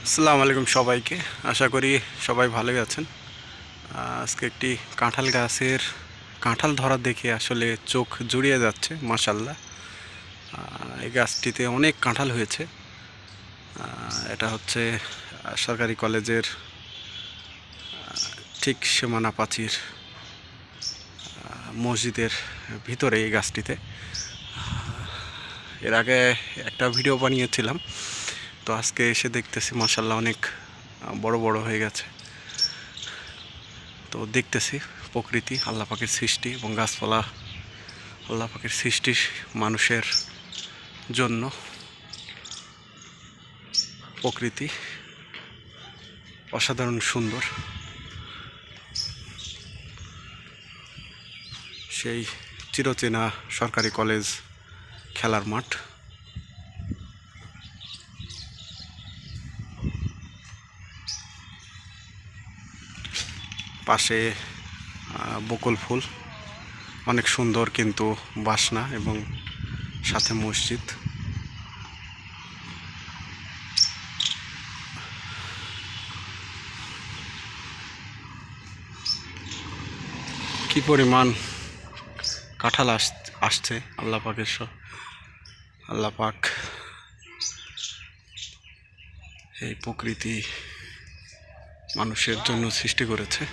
আসসালামু আলাইকুম সবাইকে। আশা করি সবাই ভালোই আছেন। আজকে একটি কাঁঠাল গাছের কাঁঠাল ধরা দেখে আসলে চোখ জুড়িয়ে যাচ্ছে। মাশাআল্লাহ, এই গাছটিতে অনেক কাঁঠাল হয়েছে। এটা হচ্ছে সরকারি কলেজের ঠিক সীমানা প্রাচীর মসজিদের ভিতরে এই গাছটিতে। এর আগে একটা ভিডিও বানিয়েছিলাম, তো আজকে এসে দেখতেছি মাশাআল্লাহ অনেক বড় বড় হয়ে গেছে। তো দেখতেছি প্রকৃতি, আল্লাহ পাকের সৃষ্টি এবং গাছপালা আল্লাহ পাকের সৃষ্টি মানুষের জন্য। প্রকৃতি অসাধারণ সুন্দর। সেই চিরচেনা সরকারি কলেজ খেলার মাঠ, পাশে বকুল ফুল অনেক সুন্দর কিন্তু বাসনা, এবং সাথে মসজিদ। কি পরিমাণ কাঁঠাল আসছে আল্লাহ পাকের আল্লাহ পাক এই প্রকৃতি মানুষের জন্য সৃষ্টি করেছে।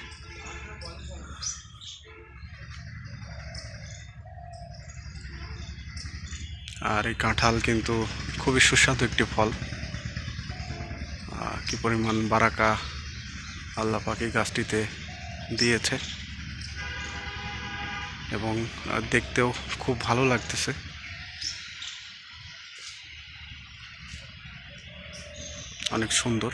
আর এই কাঁঠাল কিন্তু খুবই সুস্বাদু একটি ফল। কি পরিমাণ বারাকা আল্লাহ পাক এই গাছটিতে দিয়েছে, এবং দেখতেও খুব ভালো লাগতেছে। অনেক সুন্দর।